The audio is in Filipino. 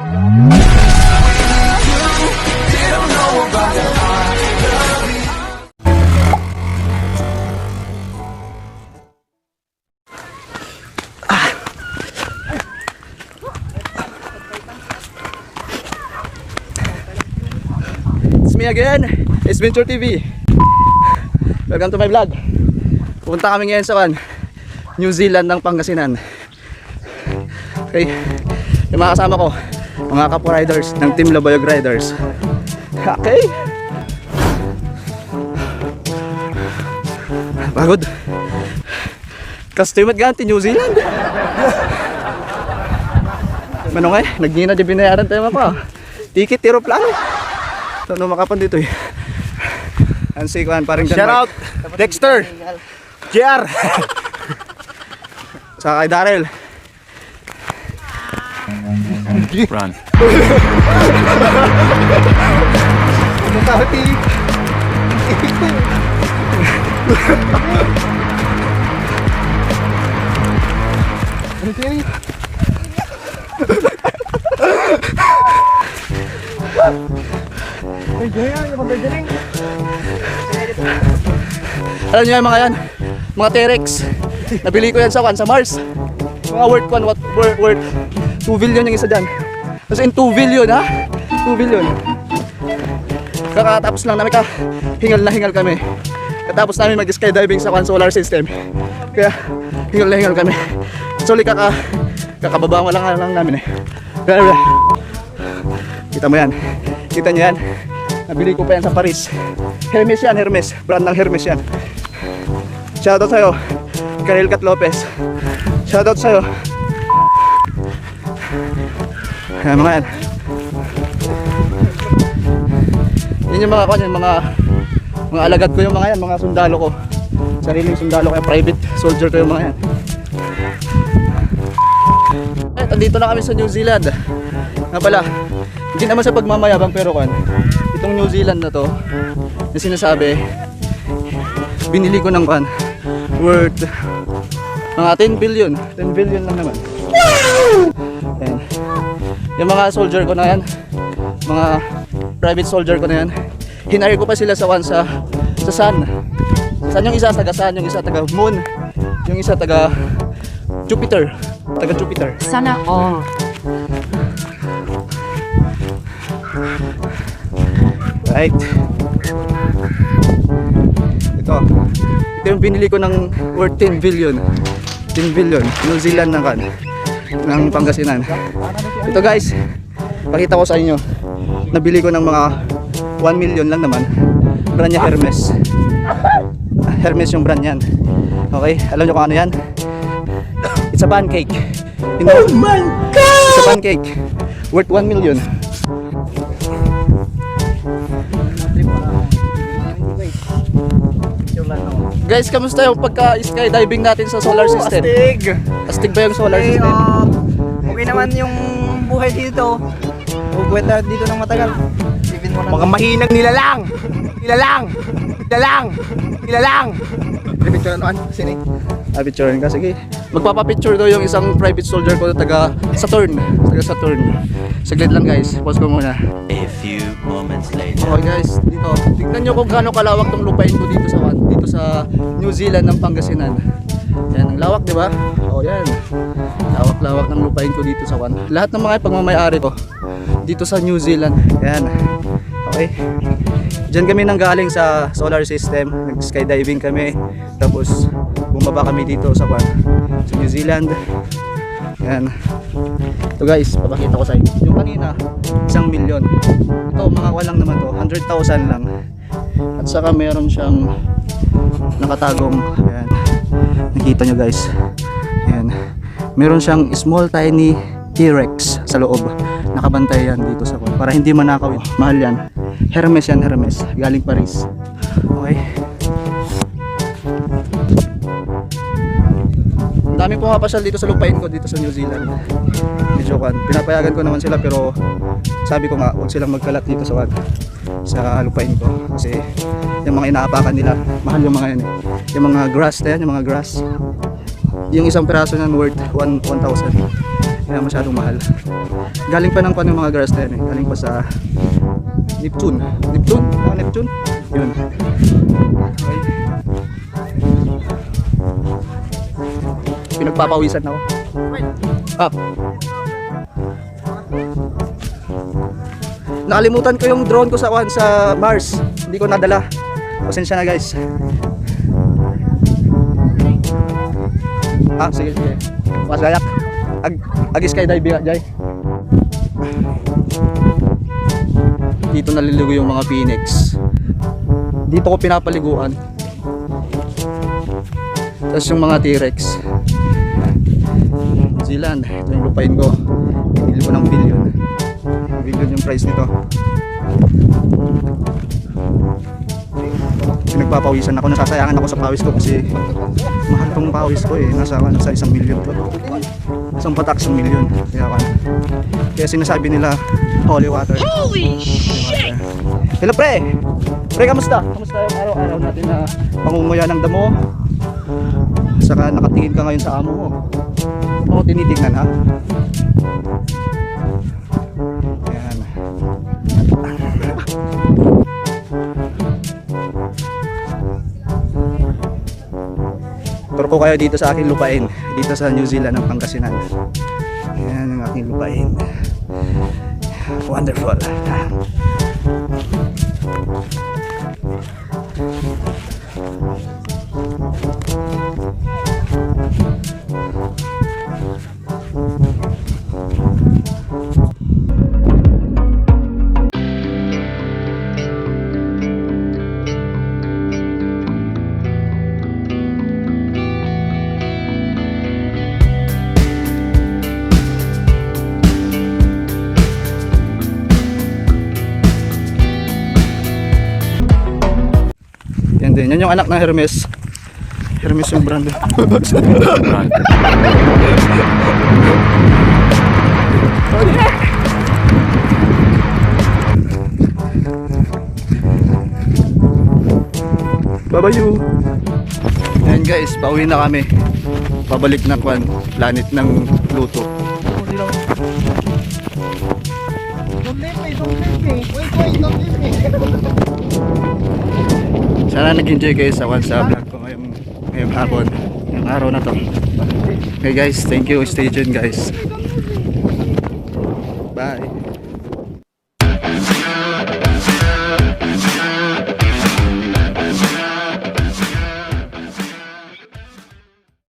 It's me again, it's Venture TV. Welcome to my vlog. Pupunta kami ngayon sa New Zealand ng Pangasinan. Okay, yung mga kasama ko, mga kapo-riders ng Team Labayog Riders. Okay, pagod. Customer ganti New Zealand. Manong eh, nagina di binayaran tayo pa. Ticket aeroplano. Ano makapan dito eh. Ansi ko parang shout out Dexter JR sa kay Daryl. Run. Alam niyo yung mga yan, mga T-Rex. Nabili ko yan sa Mars. Mga worth 2 billion yung isa dyan. As in 2 billion ha? 2 billion. Kakatapos lang namin hingal na hingal kami. Katapos namin mag-skydiving sa solar system. Kaya hingal na hingal kami. Actually kakababa mo lang namin eh. Pero kita mo yan. Kita niyo yan. Nabili ko pa yan sa Paris. Hermes yan, Hermes. Brand ng Hermes yan. Shoutout sa'yo, Karel Cat Lopez. Shoutout sa'yo. Ayan mga yan. Yun yung mga alagad ko yung mga yan, mga sundalo ko. Sariling sundalo ko, private soldier ko yung mga yan. At andito na kami sa New Zealand. Nga pala, hindi naman sa pagmamayabang pero itong New Zealand na to na sinasabi, binili ko ng worth mga 10 billion lang naman. Ayan. Yung mga soldier ko na yan, mga private soldier ko na yan, hinire ko pa sila sa sun. Sun yung isa, taga sun, yung isa taga moon, yung isa taga Jupiter. Sana all. Right. Ito yung binili ko ng worth 10 billion New Zealand ng Pangasinan. Ito guys, pakita ko sa inyo. Nabili ko ng mga 1 million lang naman. Brand niya Hermes. Hermes yung brand yan. Okay, alam nyo kung ano yan? It's a pancake. Oh my God! It's a pancake worth 1 million. Guys, kamusta yung pagka-skydiving natin sa solar system? Astig. Astig ba yung solar system? Okay naman yung buhay dito. Huwag na dito ng matagal. Mga mahinang nilalang. Picture ano? Sini? Picture ka, sige. Magpapapicture daw yung isang private soldier ko taga Saturn. Saglit lang guys, pause ko muna. A few moments later. Okay guys, dito. Tignan nyo kung gaano kalawak tong lupain ko dito sa New Zealand ng Pangasinan. Yan, ang lawak, di ba? Oh, yan. Lawak ng lupain ko dito sa lahat ng mga pagmamayari ko dito sa New Zealand. Yan. Okay. Diyan kami nanggaling sa solar system, nag-skydiving kami, tapos bumaba kami dito sa New Zealand. Yan. Ito guys, papakita ko sa inyo. Yung kanina, 1 million. Ito, mga walang naman to, 100,000 lang. At saka meron siyang nakatagong, ayan. Nakita nyo guys. Ayan. Meron siyang small tiny T-Rex sa loob. Nakabantay yan dito sa para hindi manakaw. Mahal yan. Hermes yan, Hermes. Galing Paris. Okay. Ang dami pumapasyal dito sa lupain ko dito sa New Zealand. Medyo pinapayagan ko naman sila pero sabi ko nga huwag silang magkalat dito sa lupain ko kasi yung mga inaapakan nila mahal yung mga yan eh. Yung mga grass na yan, yung mga grass, yung isang piraso nan worth 1,000. Kaya masyadong mahal. Galing pa ng paano mga grass na yan eh. Galing pa sa Neptune. Neptune? Ah, Neptune? Yun. Okay. Pinagpapawisan ako. Up. Nakalimutan ko yung drone ko sa Mars. Hindi ko nadala. Pasensya na guys. Ah, sige, sige. Mas gayak. Ag-skydive nga, Jay. Dito naliligo yung mga phoenix. Dito ko pinapaliguan. Tapos yung mga T-Rex. New Zealand. Ito yung lupain ko. Binili ko ng billion. Billion yung price nito. Pinagpapawisan ako, nasasayangan ako sa pawis ko kasi mahal tong pawis ko eh. Nasa 1 million to. Isang patak 1 million. Kaya sinasabi nila holy water. Holy shit! Hello pre! Pre, kamusta? Kamusta yung araw-araw natin na pangunguya ng damo? Saka nakatingin ka ngayon sa amo mo. Ano mo tinitingnan ha? Ayan. Turo ko kayo dito sa aking lupain. Dito sa New Zealand ng Pangasinan. Ayan ang aking lupain. Wonderful. Yan din. Yan yung anak ng Hermes. Hermes yung brand. Bye-bye you. Yan guys, pauwi na kami. Pabalik na planet ng Pluto. Sana nag-enjoy kayo sa vlog ko ngayong hapon, ngayong araw na to. Okay guys, thank you. Stay tuned guys. Bye.